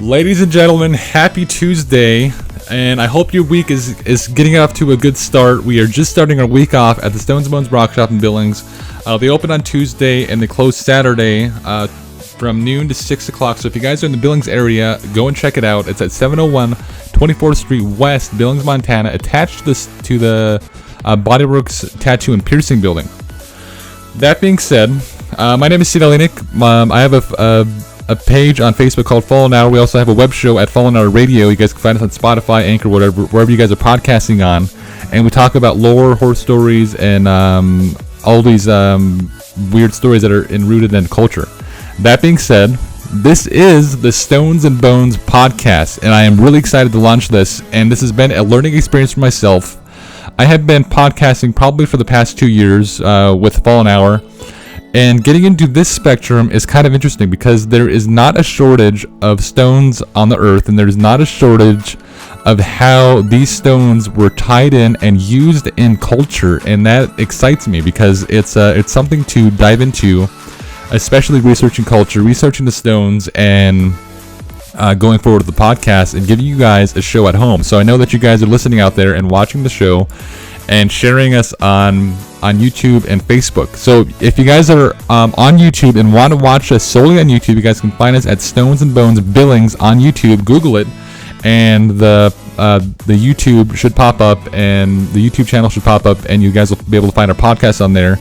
Ladies and gentlemen, happy Tuesday, and I hope your week is getting off to a good start. We are just starting our week off at the Stones and Bones Rock Shop in Billings. They open on Tuesday and they close Saturday from noon to 6 o'clock. So if you guys are in the Billings area, go and check it out. It's at 701 24th Street West, Billings, Montana, attached to the Bodyworks Tattoo and Piercing Building. That being said, my name is Cdale Enick. I have a page on Facebook called Fallen Hour. We also have a web show at Fallen Hour Radio. You guys can find us on Spotify, Anchor, wherever you guys are podcasting on. And we talk about lore, horror stories, and all these weird stories that are rooted in culture. That being said, this is the Stones and Bones podcast, and I am really excited to launch this. And this has been a learning experience for myself. I have been podcasting probably for the past 2 years with Fallen Hour. And getting into this spectrum is kind of interesting because there is not a shortage of stones on the earth, and there's not a shortage of how these stones were tied in and used in culture, and that excites me because it's something to dive into, especially researching culture, researching the stones, and going forward with the podcast and giving you guys a show at home. So I know that you guys are listening out there and watching the show and sharing us on YouTube and Facebook. So if you guys are on YouTube and want to watch us solely on YouTube, you guys can find us at Stones and Bones Billings on YouTube. Google it, and the YouTube should pop up, and the YouTube channel should pop up, and you guys will be able to find our podcast on there,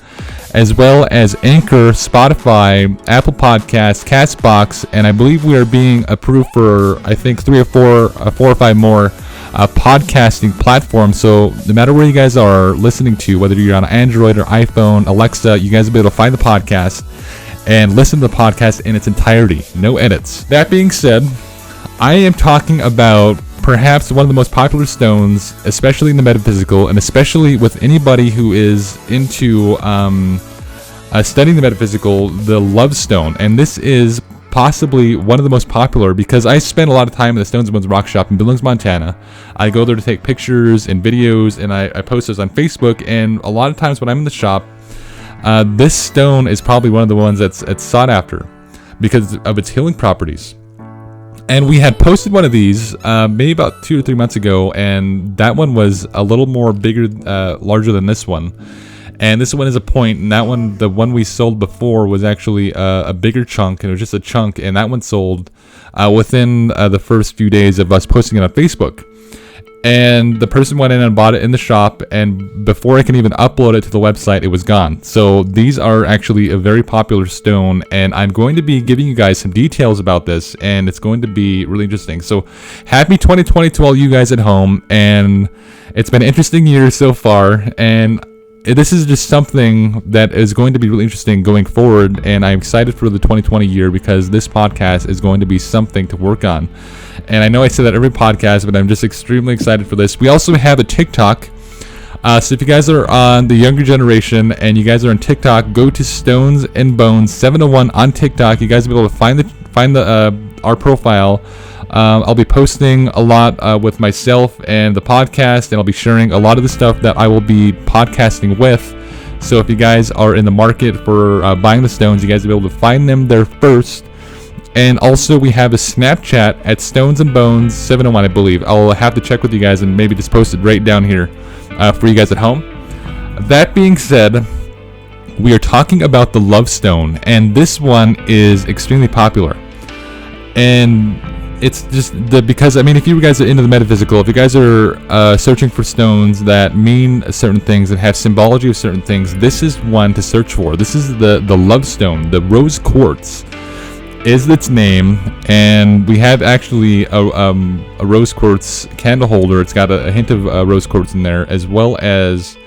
as well as Anchor, Spotify, Apple Podcasts, Castbox, and I believe we are being approved for, I think, 3 or 4 or 5 more podcasting platform. So no matter where you guys are listening to, whether you're on Android or iPhone, Alexa, you guys will be able to find the podcast and listen to the podcast in its entirety. No edits. That being said, I am talking about perhaps one of the most popular stones, especially in the metaphysical, and especially with anybody who is into studying the metaphysical, the love stone. And this is possibly one of the most popular because I spend a lot of time in the Stones and Bones Rock Shop in Billings, Montana. I go there to take pictures and videos, and I post those on Facebook. And a lot of times when I'm in the shop, this stone is probably one of the ones that's sought after because of its healing properties. And we had posted one of these maybe about 2 or 3 months ago, and that one was a little more larger than this one. And this one is a point, and that one, the one we sold before, was actually a bigger chunk, and it was just a chunk, and that one sold within the first few days of us posting it on Facebook. And the person went in and bought it in the shop, and before I can even upload it to the website, it was gone. So these are actually a very popular stone, and I'm going to be giving you guys some details about this, and it's going to be really interesting. So happy 2020 to all you guys at home, and it's been an interesting year so far, and this is just something that is going to be really interesting going forward, and I'm excited for the 2020 year because this podcast is going to be something to work on. And I know I say that every podcast, but I'm just extremely excited for this. We also have a TikTok. So if you guys are on the younger generation and you guys are on TikTok, go to Stones and Bones 701 on TikTok. You guys will be able to find our profile. I'll be posting a lot with myself and the podcast, and I'll be sharing a lot of the stuff that I will be podcasting with. So if you guys are in the market for buying the stones, you guys will be able to find them there first. And also we have a Snapchat at Stones and Bones 701, I believe. I'll have to check with you guys and maybe just post it right down here for you guys at home. That being said, we are talking about the Love Stone, and this one is extremely popular. And it's just because, I mean, if you guys are into the metaphysical, if you guys are searching for stones that mean certain things and have symbology of certain things, this is one to search for. This is the Love Stone, the Rose Quartz is its name, and we have actually a Rose Quartz candle holder. It's got a hint of Rose Quartz in there, as well as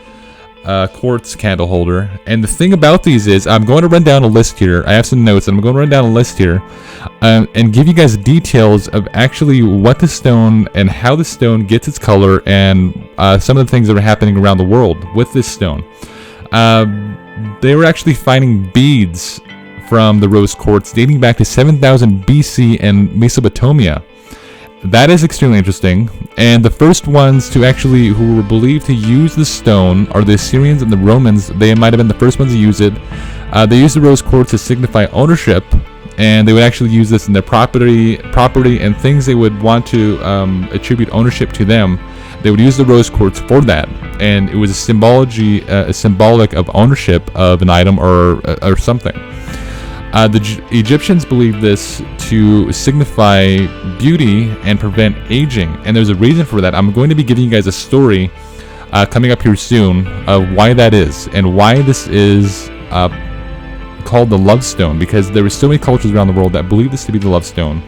quartz candle holder. And the thing about these is, I'm going to run down a list here. I have some notes, and I'm going to run down a list here and give you guys details of actually what the stone and how the stone gets its color, and some of the things that are happening around the world with this stone. They were actually finding beads from the Rose Quartz dating back to 7000 BC in Mesopotamia. That is extremely interesting, and the first ones to actually, who were believed to use the stone, are the Assyrians and the Romans. They might have been the first ones to use it. They used the Rose Quartz to signify ownership and they would actually use this in their property and things they would want to attribute ownership to them. They would use the rose quartz for that, and it was a symbolic of ownership of an item or something. The Egyptians believed this to signify beauty and prevent aging, and there's a reason for that. I'm going to be giving you guys a story coming up here soon of why that is, and why this is called the love stone, because there were so many cultures around the world that believe this to be the love stone.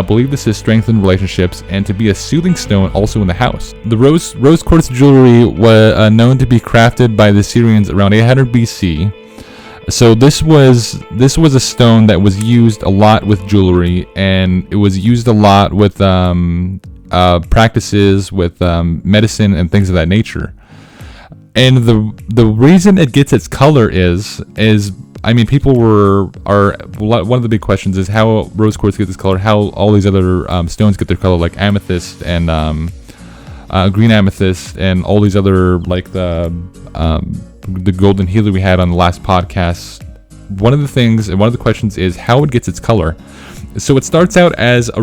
Believe this is strengthened relationships and to be a soothing stone also in the house. The rose quartz jewelry was known to be crafted by the Syrians around 800 BC. So this was a stone that was used a lot with jewelry, and it was used a lot with practices with medicine and things of that nature. And the reason it gets its color is I mean, people are one of the big questions is how rose quartz gets its color, how all these other stones get their color, like amethyst and green amethyst, and all these other, like the golden healer we had on the last podcast. One of the things and one of the questions is how it gets its color. So it starts out as a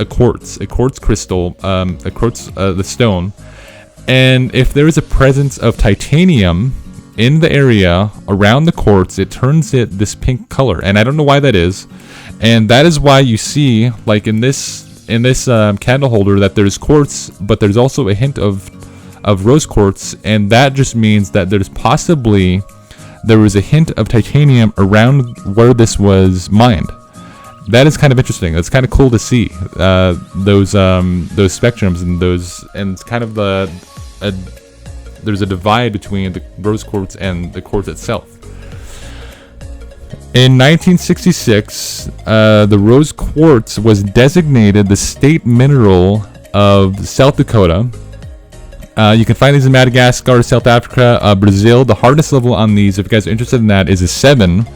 quartz crystal, the stone, and if there is a presence of titanium in the area around the quartz, it turns it this pink color, and I don't know why that is. And that is why you see, like in this candle holder, that there's quartz, but there's also a hint of rose quartz, and that just means that there was a hint of titanium around where this was mined. That is kind of interesting. It's kind of cool to see those spectrums and it's kind of there's a divide between the rose quartz and the quartz itself. In 1966, the rose quartz was designated the state mineral of South Dakota. You can find these in Madagascar, South Africa, Brazil. The hardness level on these, if you guys are interested in that, is a 7.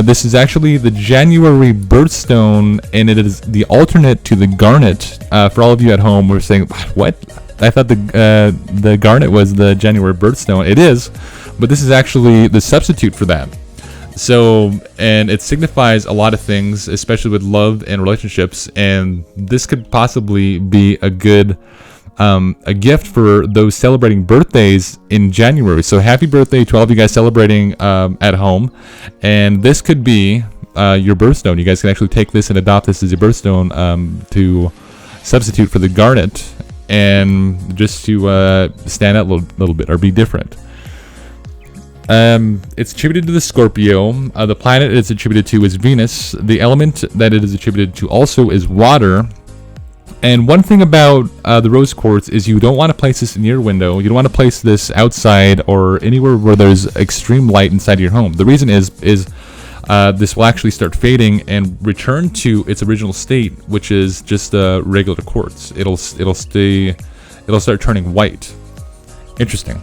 This is actually the January birthstone, and it is the alternate to the garnet. For all of you at home, we're saying, what? I thought the garnet was the January birthstone. It is, but this is actually the substitute for that. So, and it signifies a lot of things, especially with love and relationships, and this could possibly be a good a gift for those celebrating birthdays in January. So happy birthday to all of you guys celebrating at home, and this could be your birthstone. You guys can actually take this and adopt this as your birthstone to substitute for the garnet, and just to stand out a little bit or be different. It's attributed to the Scorpio. The planet it's attributed to is Venus. The element that it is attributed to also is water. And one thing about the rose quartz is you don't want to place this in your window. You don't want to place this outside or anywhere where there's extreme light inside your home. The reason is this will actually start fading and return to its original state, which is just a regular quartz. It'll start turning white. Interesting.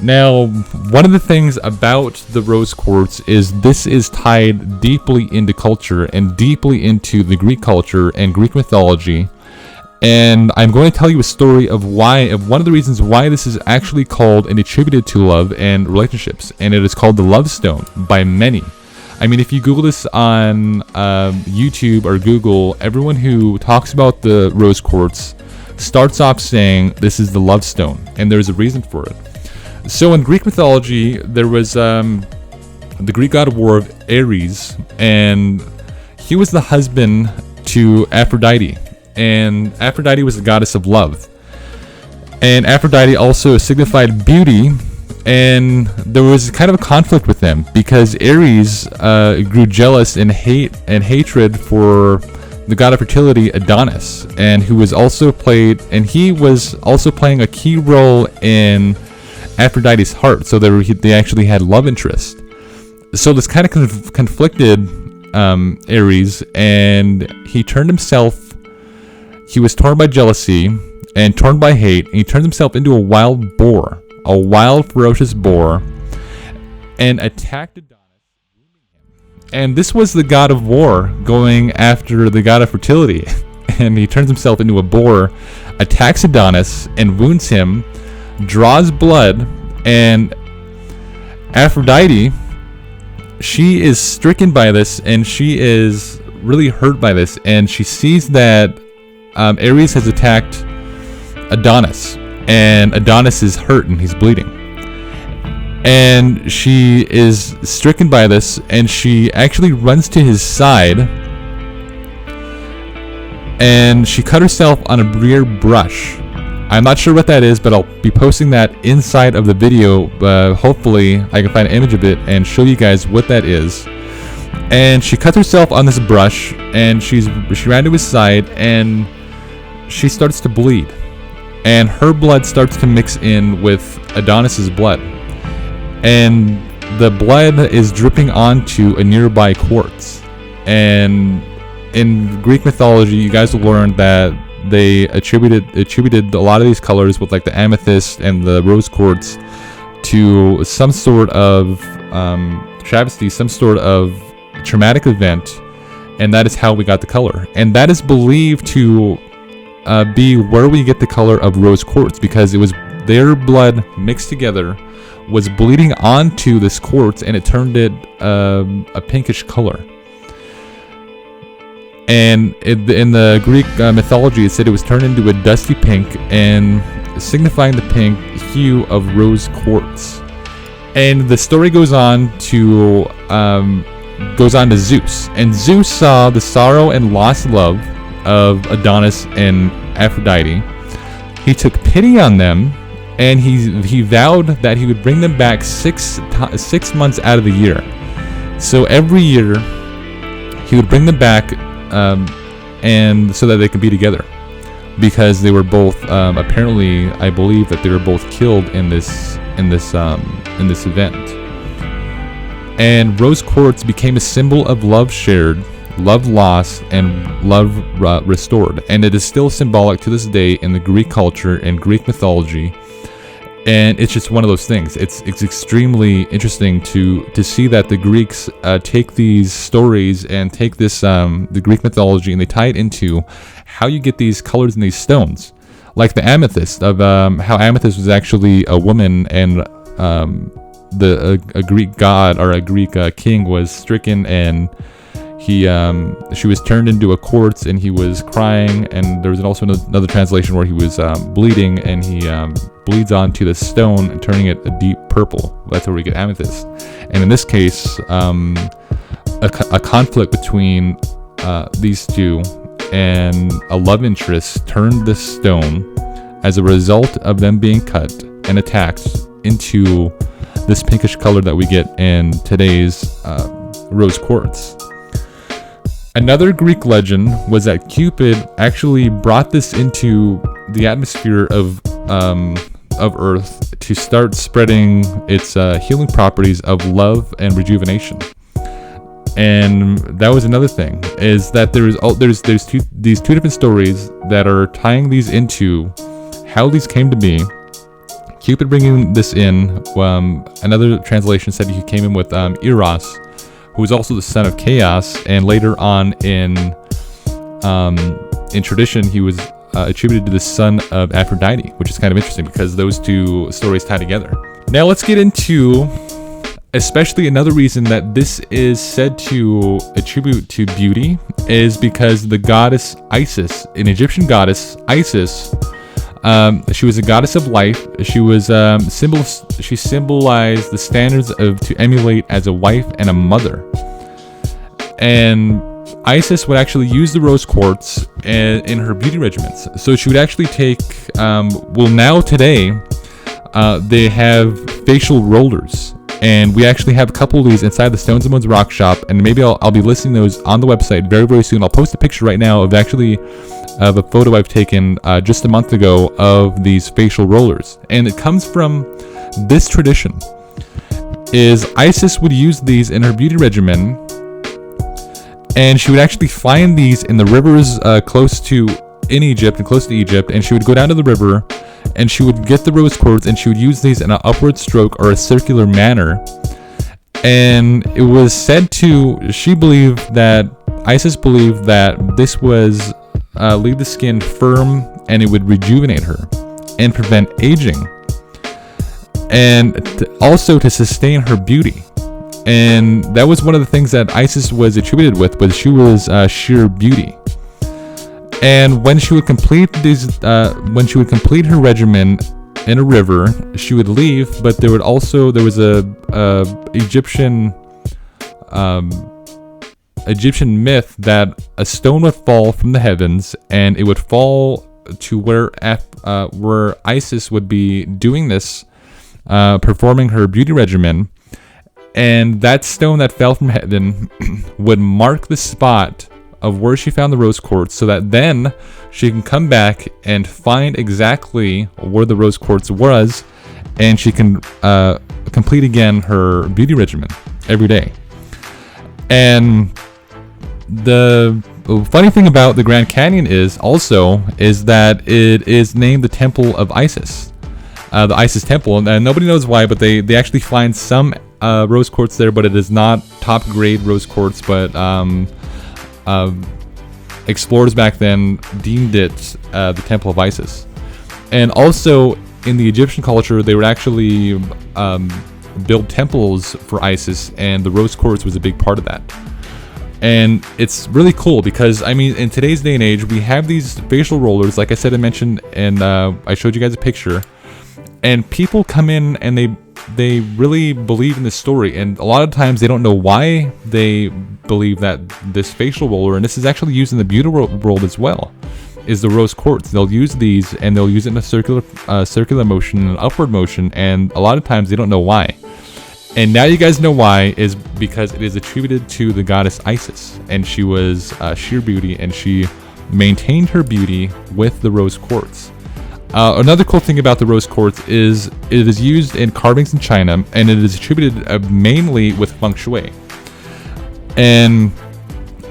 Now, one of the things about the rose quartz is this is tied deeply into culture and deeply into the Greek culture and Greek mythology. And I'm going to tell you a story of one of the reasons why this is actually called and attributed to love and relationships. And it is called the love stone by many. I mean, if you Google this on YouTube or Google, everyone who talks about the rose quartz starts off saying this is the love stone, and there's a reason for it. So in Greek mythology, there was the Greek god of war of Ares, and he was the husband to Aphrodite, and Aphrodite was the goddess of love. And Aphrodite also signified beauty, and there was kind of a conflict with them because Ares grew jealous and hatred for the god of fertility, Adonis, and he was also playing a key role in Aphrodite's heart. So they actually had love interest. So this kind of conflicted Ares, and he was torn by jealousy and torn by hate, and he turned himself into a wild ferocious boar, and attacked Adonis. And this was the god of war going after the god of fertility. And he turns himself into a boar, attacks Adonis, and wounds him, draws blood, and Aphrodite, she is stricken by this, and she is really hurt by this, and she sees that Ares has attacked Adonis, and Adonis is hurt and he's bleeding. And she is stricken by this, and she actually runs to his side, and she cut herself on a rear brush. I'm not sure what that is, but I'll be posting that inside of the video. Hopefully I can find an image of it and show you guys what that is. And she cut herself on this brush, and she ran to his side, and she starts to bleed, and her blood starts to mix in with Adonis's blood, and the blood is dripping onto a nearby quartz. And in Greek mythology, you guys will learn that they attributed a lot of these colors, with like the amethyst and the rose quartz, to some sort of travesty, some sort of traumatic event, and that is how we got the color. And that is believed to be where we get the color of rose quartz, because it was their blood mixed together, was bleeding onto this quartz, and it turned it a pinkish color. And in the Greek mythology, it said it was turned into a dusty pink, and signifying the pink hue of rose quartz. And the story goes on to Zeus, and Zeus saw the sorrow and lost love of Adonis and Aphrodite. He took pity on them, and he vowed that he would bring them back 6 months out of the year. So every year he would bring them back, and so that they could be together, because they were both apparently, I believe that they were both killed in this event. And rose quartz became a symbol of love shared, love lost, and love restored. And it is still symbolic to this day in the Greek culture and Greek mythology. And it's just one of those things. It's extremely interesting to see that the Greeks take these stories and take this the Greek mythology, and they tie it into how you get these colors in these stones, like the amethyst, of how amethyst was actually a woman, and a Greek god, or a Greek king, was stricken, and she was turned into a quartz, and he was crying. And there was also another translation where he was bleeding, and he bleeds onto the stone and turning it a deep purple. That's where we get amethyst. And in this case, a conflict between these two and a love interest turned this stone, as a result of them being cut and attacked, into this pinkish color that we get in today's rose quartz. Another Greek legend was that Cupid actually brought this into the atmosphere of Earth to start spreading its healing properties of love and rejuvenation. And that was another thing, is that there's these two different stories that are tying these into how these came to be. Cupid bringing this in. Another translation said he came in with Eros, who was also the son of Chaos, and later on in tradition he was attributed to the son of Aphrodite, which is kind of interesting because those two stories tie together. Now let's get into especially another reason that this is said to attribute to beauty, is because the goddess Isis, an Egyptian goddess, Isis, she was a goddess of life. She was she symbolized the standards to emulate as a wife and a mother. And Isis would actually use the rose quartz in her beauty regimens. So she would actually take, now today, they have facial rollers. And we actually have a couple of these inside the Stones and Bones Rock Shop, and maybe I'll be listing those on the website very, very soon. I'll post a picture right now of a photo I've taken just a month ago of these facial rollers. And it comes from this tradition, is Isis would use these in her beauty regimen, and she would actually find these in the rivers close to Egypt, and she would go down to the river, and she would get the rose quartz, and she would use these in an upward stroke or a circular manner. And it was said Isis believed that this was leave the skin firm, and it would rejuvenate her and prevent aging, and also to sustain her beauty. And that was one of the things that Isis was attributed with, was she was sheer beauty. And when she would complete her regimen in a river, she would leave. But there was a Egyptian myth that a stone would fall from the heavens, and it would fall to where Isis would be doing this, performing her beauty regimen. And that stone that fell from heaven would mark the spot of where she found the rose quartz, so that then she can come back and find exactly where the rose quartz was, and she can complete again her beauty regimen every day. And the funny thing about the Grand Canyon is that it is named the Temple of Isis, the Isis Temple, and nobody knows why, but they actually find some rose quartz there, but it is not top grade rose quartz. But explorers back then deemed it the Temple of Isis. And also in the Egyptian culture, they would actually build temples for Isis, and the rose quartz was a big part of that. And it's really cool because, I mean, in today's day and age, we have these facial rollers, like I said, I mentioned, and I showed you guys a picture, and people come in and they really believe in this story, and a lot of times they don't know why they believe that this facial roller, and this is actually used in the beauty world as well, is the rose quartz. They'll use these, and they'll use it in a circular motion, an upward motion, and a lot of times they don't know why. And now you guys know why, is because it is attributed to the goddess Isis, and she was sheer beauty, and she maintained her beauty with the rose quartz. Another cool thing about the rose quartz is it is used in carvings in China, and it is attributed mainly with feng shui. And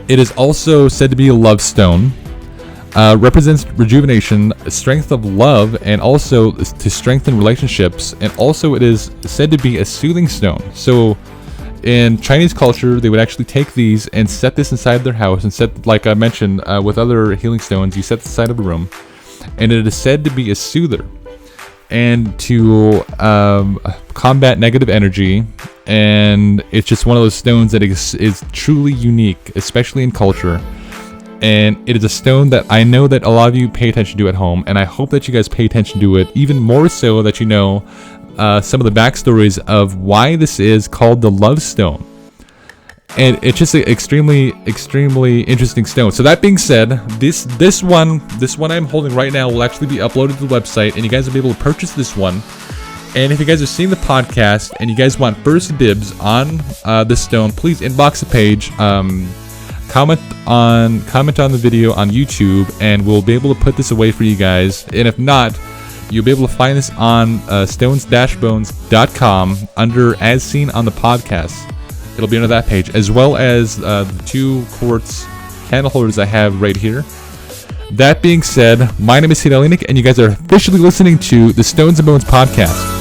it is also said to be a love stone, represents rejuvenation, strength of love, and also to strengthen relationships. And also it is said to be a soothing stone. So in Chinese culture, they would actually take these and set this inside their house, and set, like I mentioned with other healing stones, you set the side of a room, and it is said to be a soother and to combat negative energy. And it's just one of those stones that is truly unique, especially in culture. And it is a stone that I know that a lot of you pay attention to at home, and I hope that you guys pay attention to it, even more so that you know some of the backstories of why this is called the Love Stone. And it's just an extremely, extremely interesting stone. So that being said, this one I'm holding right now will actually be uploaded to the website, and you guys will be able to purchase this one. And if you guys are seeing the podcast and you guys want first dibs on this stone, please inbox the page. Comment on the video on YouTube, and we'll be able to put this away for you guys. And if not, you'll be able to find this on stones-bones.com under As Seen on the Podcast. It'll be under that page, as well as the 2 quartz candle holders I have right here. That being said, my name is Cdale, and you guys are officially listening to the Stones and Bones Podcast.